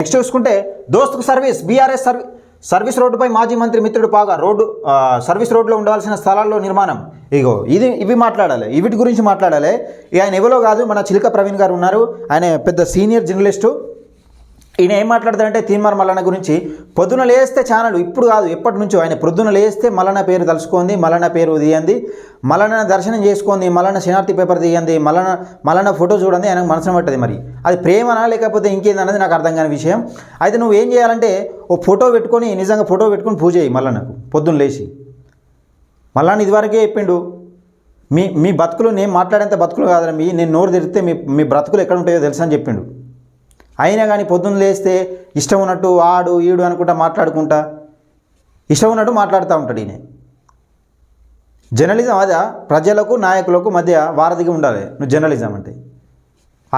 Next చూసుకుంటే దోస్తుకు service BRS service రోడ్డుపై మాజీ మంత్రి మిత్రుడు పాగా రోడ్డు సర్వీస్ రోడ్లో ఉండవలసిన స్థలాల్లో నిర్మాణం. ఇవి మాట్లాడాలి, వీటి గురించి మాట్లాడాలి. ఆయన ఎవరో కాదు, మన చిలక ప్రవీణ్ గారు ఉన్నారు. ఆయన పెద్ద సీనియర్ జర్నలిస్టు. ఈయన ఏం మాట్లాడతారంటే తీన్మార్ మల్లన్న గురించి పొద్దున లేస్తే ఛానల్ ఇప్పుడు కాదు ఎప్పటి నుంచో ఆయన పొద్దున లేస్తే మల్లన్న పేరు తలుచుకోండి, మల్లన్న పేరు తీయండి, మల్లన్న దర్శనం చేసుకోండి, మల్లన్న శనార్థి పేపర్ తీయండి, మల్లన్న ఫోటో చూడండి, ఆయనకు మనసున పట్టది. మరి అది ప్రేమనా లేకపోతే ఇంకేందన్నది నాకు అర్థం కాని విషయం. అయితే నువ్వు ఏం చేయాలంటే ఓ ఫోటో పెట్టుకొని నిజంగా ఫోటో పెట్టుకొని పూజ చేయి మల్లన్నకు పొద్దున్న లేచి. మల్లన్న ఇదివరకే చెప్పిండు, మీ బతుకులు నేను మాట్లాడేంత బతుకులు కాదని నేను నోరు తెరిస్తే మీ బ్రతుకులు ఎక్కడ ఉంటాయో తెలుసా అని చెప్పిండు. అయినా కానీ పొద్దున్న లేస్తే ఇష్టం ఉన్నట్టు ఆడు ఈడు అనుకుంటా మాట్లాడుకుంటా ఇష్టం ఉన్నట్టు మాట్లాడుతూ ఉంటాడు ఈయన. జర్నలిజం అదా ప్రజలకు నాయకులకు మధ్య వారధిగా ఉండాలి. నువ్వు జర్నలిజం అంటే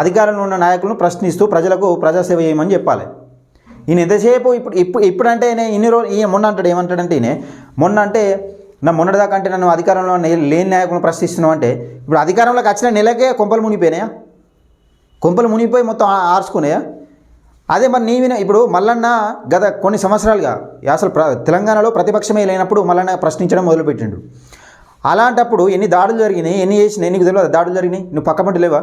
అధికారంలో ఉన్న నాయకులను ప్రశ్నిస్తూ ప్రజలకు ప్రజాసేవ చేయమని చెప్పాలి. ఈయన ఎంతసేపు ఇప్పుడంటే ఇన్ని రోజులు ఈయన మొన్న అంటాడు, ఏమంటాడంటే ఈయన మొన్న అంటే మొన్నటిదాకా అంటే నన్ను అధికారంలో లేని నాయకులను ప్రశ్నిస్తున్నావు అంటే ఇప్పుడు అధికారంలోకి వచ్చిన నెలకే కొంపలు మునిగిపోయినాయా? కొంపలు మునిగిపోయి మొత్తం ఆర్చుకున్నాయా? అదే మరి నీవిన ఇప్పుడు మల్లన్న గత కొన్ని సంవత్సరాలుగా అసలు తెలంగాణలో ప్రతిపక్షమే లేనప్పుడు మల్లన్న ప్రశ్నించడం మొదలుపెట్టిండు. అలాంటప్పుడు ఎన్ని దాడులు జరిగినాయి, ఎన్ని చేసినాయి నీకు తెలియదు? దాడులు జరిగినాయి, నువ్వు పక్కపంటి లేవా?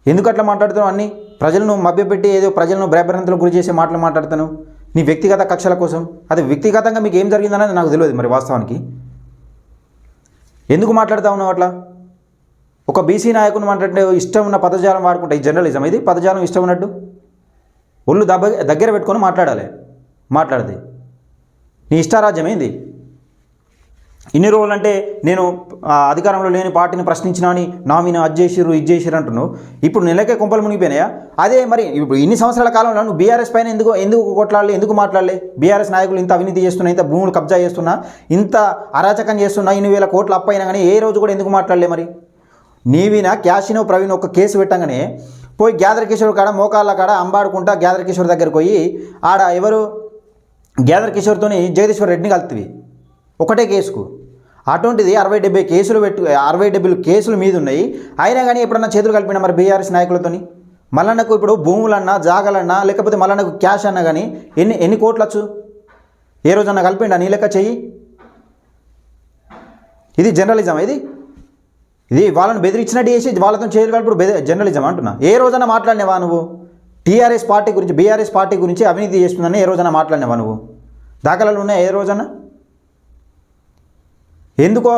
ఎందుకు అట్లా మాట్లాడుతున్నావు? అన్నీ ప్రజలను మభ్యపెట్టి ఏదో ప్రజలను భయభ్రాంతులకు గురి చేసే మాటలు మాట్లాడుతాను నీ వ్యక్తిగత కక్షల కోసం. అది వ్యక్తిగతంగా మీకు ఏం జరిగిందనేది నాకు తెలియదు. మరి వాస్తవానికి ఎందుకు మాట్లాడుతూ ఉన్నావు అట్లా? ఒక బీసీ నాయకుని మాట్లాడితే ఇష్టం ఉన్న పదజాలం వాడుకుంటా. ఈ జర్నలిజం ఇది పదజాలం ఇష్టం ఉన్నట్టు ఒళ్ళు దగ్గర పెట్టుకొని మాట్లాడితే నీ ఇష్టారాజ్యం ఏంది? ఇన్ని రోజులు అంటే నేను అధికారంలో లేని పార్టీని ప్రశ్నించినా అని నా మీద అది చేసిర్రు ఇది చేసిర్రు అంటున్నావు. ఇప్పుడు నెలకే కొంపలు మునిగిపోయినాయా? అదే మరి ఇప్పుడు ఇన్ని సంవత్సరాల కాలంలో నువ్వు బీఆర్ఎస్ పైన ఎందుకు కొట్లాడలే, ఎందుకు మాట్లాడలే? బీఆర్ఎస్ నాయకులు ఇంత అవినీతి చేస్తున్నా, ఇంత భూములు కబ్జా చేస్తున్నా, ఇంత అరాచకం చేస్తున్నా, ఇన్ని వేల కోట్ల అప్పు అయినా కానీ ఏ రోజు కూడా ఎందుకు మాట్లాడలే? మరి నీవిన క్యాషినో ప్రవీణ్ ఒక కేసు పెట్టంగానే పోయి గ్యాదర్ కిషోర్ కాడ మోకాళ్ళ కాడ అంబాడుకుంటా గ్యాదర్ కిషోర్ దగ్గరికి పోయి ఆడ ఎవరు గ్యాదర్ కిషోర్తోని జగదీశ్వర్ రెడ్డిని కలుపుతుంది ఒకటే కేసుకు. అటువంటిది 60-70 కేసులు 60-70 కేసులు మీద ఉన్నాయి. అయినా కానీ ఎప్పుడన్నా చేతులు కలిపినా మరి బీఆర్ఎస్ నాయకులతోని? మల్లన్నకు ఇప్పుడు భూములన్నా జాగాలన్నా లేకపోతే మల్లన్నకు క్యాష్ అన్నా కానీ ఎన్ని కోట్లు వచ్చు? ఏ రోజన్నా కలిపిండా? నీ లెక్క చెయ్యి. ఇది జర్నలిజం. ఇది వాళ్ళని బెదిరించినట్టు చేసి వాళ్ళతో చేయగలప్పుడు జర్నలిజం అంటున్నా. ఏ రోజైనా మాట్లాడినవా నువ్వు? టీఆర్ఎస్ పార్టీ గురించి బీఆర్ఎస్ పార్టీ గురించి అవినీతి చేస్తుందని ఏ రోజైనా మాట్లాడినవా నువ్వు? దాఖలాలు ఉన్నాయి ఏ రోజన్నా? ఎందుకో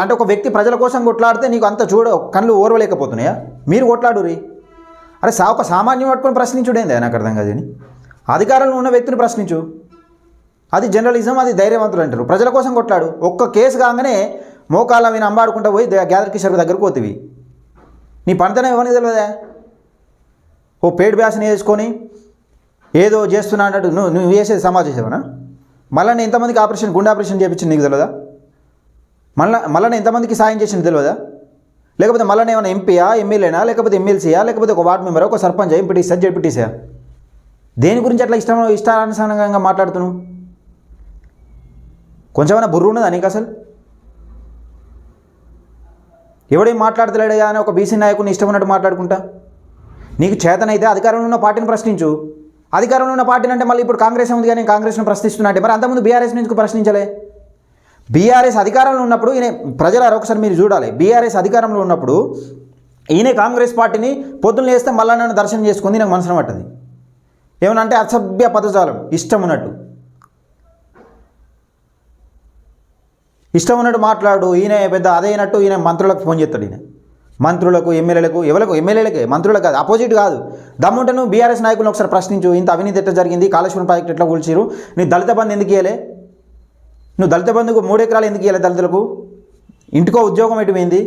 అంటే ఒక వ్యక్తి ప్రజల కోసం కొట్లాడితే నీకు అంత కళ్ళు ఓర్వలేకపోతున్నాయా? మీరు కొట్లాడురి. అరే ఒక సామాన్యం పట్టుకొని ప్రశ్నించుడేంది? నాకు అర్థం కాదు. అధికారంలో ఉన్న వ్యక్తిని ప్రశ్నించు. అది జర్నలిజం, అది ధైర్యవంతులు అంటారు. ప్రజల కోసం కొట్లాడు. ఒక్క కేసు కాగానే మోకాళ్ళ విని అంబాడుకుంటా పోయి గ్యాదర్ కిషోర్ దగ్గరకు పోతివి. నీ పనితనం ఇవ్వని తెలియదా? ఓ పేడ్ బ్యాస్ని వేసుకొని ఏదో చేస్తున్నా అన్నట్టు నువ్వు వేసేది సమాజ సేవనా? మళ్ళీ ఎంతమందికి గుండె ఆపరేషన్ చేయించింది నీకు తెలియదా? మళ్ళీ ఎంతమందికి సాయం చేసింది తెలియదా? లేకపోతే మళ్ళీ ఏమైనా ఎంపీయా, ఎమ్మెల్యేనా, లేకపోతే ఎమ్మెల్సీయా, లేకపోతే ఒక వార్డు మెంబరా, ఒక సర్పంచ్, ఎంపీటీసా, జెడ్పీటీసా? దేని గురించి అట్లా ఇష్టానుసారంగా మాట్లాడుతున్నావు? కొంచెమైనా బుర్ర ఉన్నదా నీకు అసలు? ఎవడేం మాట్లాడతలేడా అని ఒక బీసీ నాయకుని ఇష్టం ఉన్నట్టు మాట్లాడుకుంటా. నీకు చేతనైతే అధికారంలో ఉన్న పార్టీని ప్రశ్నించు. అధికారంలో ఉన్న పార్టీని అంటే మళ్ళీ ఇప్పుడు కాంగ్రెస్ ఉంది కానీ కాంగ్రెస్ను ప్రశ్నిస్తున్నా అంటే మరి అంతకుముందు బీఆర్ఎస్ నుంచి ప్రశ్నించలే. బీఆర్ఎస్ అధికారంలో ఉన్నప్పుడు ఈయన ప్రజల ఒకసారి మీరు చూడాలి. బీఆర్ఎస్ అధికారంలో ఉన్నప్పుడు ఈయన కాంగ్రెస్ పార్టీని పొద్దున్న వేస్తే మళ్ళా నన్ను దర్శనం చేసుకుంది నాకు మనసున పట్టది. ఏమనంటే అసభ్య పదజాలం ఇష్టం ఉన్నట్టు మాట్లాడు. ఈయన పెద్ద అదైనట్టు ఈయన మంత్రులకు ఫోన్ చేస్తాడు. ఈయన మంత్రులకు, ఎమ్మెల్యేలకు, ఎమ్మెల్యేలకే, మంత్రులకు కాదు, అపోజిట్ కాదు. దమ్ముంటే నువ్వు బీఆర్ఎస్ నాయకులను ఒకసారి ప్రశ్నించు. ఇంత అవినీతి ఎట్లా జరిగింది, కాళేశ్వరం ప్రాజెక్టు ఎట్లా కూల్చిరు, నీ దళిత బంధు ఎందుకు ఇవ్వలే, నువ్వు దళిత బంధుకు 3 ఎకరాలు ఎందుకు ఇవ్వలేదు, దళితులకు ఇంటికో ఉద్యోగం ఎటువైంది,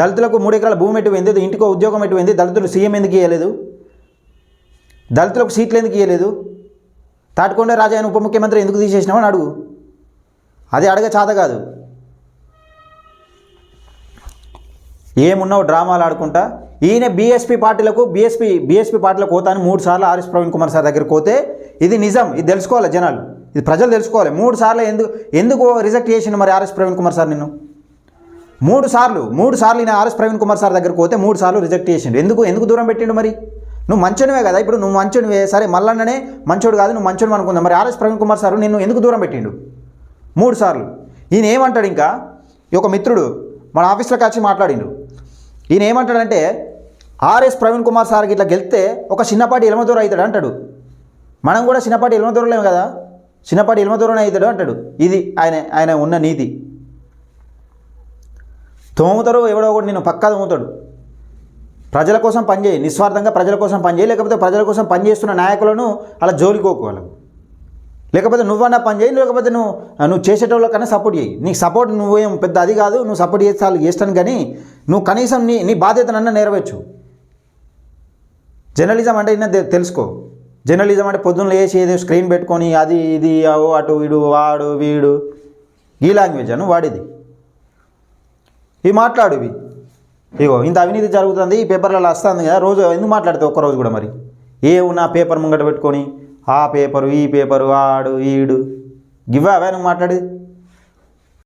దళితులకు 3 ఎకరాల భూమి ఎటువైంది, ఇంటికో ఉద్యోగం ఎటువైంది, దళితులు సీఎం ఎందుకు ఇవ్వలేదు, దళితులకు సీట్లు ఎందుకు ఇవ్వలేదు, తాటికొండ రాజయ్య ఉప ముఖ్యమంత్రి ఎందుకు తీసేసినావు అని అడుగు. అది అడగ చాత కాదు. ఏమున్నావు డ్రామాలు ఆడుకుంటా. ఈయన బీఎస్పీ పార్టీలకు పోతాను 3 సార్లు ఆర్ఎస్ ప్రవీణ్ కుమార్ సార్ దగ్గరికి పోతే ఇది నిజం, ఇది తెలుసుకోవాలి జనాలు, ఇది ప్రజలు తెలుసుకోవాలి. 3 సార్లు ఎందుకు రిజెక్ట్ చేసిండు మరి ఆర్ఎస్ ప్రవీణ్ కుమార్ సార్ నిన్ను? 3 సార్లు ఈయన ఆర్ఎస్ ప్రవీణ్ కుమార్ సార్ దగ్గరికి పోతే 3 సార్లు రిజెక్ట్ చేసిండు. ఎందుకు దూరం పెట్టిండు మరి? నువ్వు మంచోనివే కదా, ఇప్పుడు నువ్వు మంచోనివే, సరే మల్లన్ననే మంచోడు కాదు, నువ్వు మంచోడు అనుకుందాం. మరి ఆర్ఎస్ ప్రవీణ్ కుమార్ సార్ నిన్ను ఎందుకు దూరం పెట్టిండు 3 సార్లు? ఈయన ఏమంటాడు, ఇంకా ఈ ఒక మిత్రుడు మన ఆఫీస్లోకి వచ్చి మాట్లాడిండు. ఈయన ఏమంటాడంటే ఆర్ఎస్ ప్రవీణ్ కుమార్ సార్కి ఇట్లా గెలిస్తే ఒక చిన్నపాటి ఎలమదూర అవుతాడు అంటాడు. మనం కూడా చిన్నపాటి ఎలమదూరలేము కదా, చిన్నపాటి ఎలమదూరనే అవుతాడు అంటాడు. ఇది ఆయన ఉన్న నీతి. తోముతారు ఎవడో ఒకటి, నేను పక్కా తోముతాడు. ప్రజల కోసం పనిచేయి, నిస్వార్థంగా ప్రజల కోసం పనిచేయి, లేకపోతే ప్రజల కోసం పనిచేస్తున్న నాయకులను అలా జోలికోకు వాళ్ళకు, లేకపోతే నువ్వన్నా పని చేయి, లేకపోతే నువ్వు చేసేటోళ్ళకన్నా సపోర్ట్ చేయి. నీకు సపోర్ట్ నువ్వేం పెద్ద అది కాదు, నువ్వు సపోర్ట్ చేస్తే వాళ్ళు చేస్తాను, కానీ నువ్వు కనీసం నీ బాధ్యతనన్నా నెరవేర్చు. జర్నలిజం అంటే తెలుసుకో. జర్నలిజం అంటే పొద్దున్న లేచి ఏదో స్క్రీన్ పెట్టుకొని అది ఇది అటు ఇడు వాడు వీడు ఈ లాంగ్వేజ్ నువ్వు వాడేది. ఇవి మాట్లాడు, ఇగో ఇంత అవినీతి జరుగుతుంది ఈ పేపర్లలో వస్తుంది కదా, రోజు ఎందుకు మాట్లాడుతావు ఒక్కరోజు కూడా? మరి ఉన్న పేపర్ ముంగట పెట్టుకొని ఆ పేపరు ఈ పేపరు ఆడు ఈడు గివ్వా అవే నువ్వు మాట్లాడేది.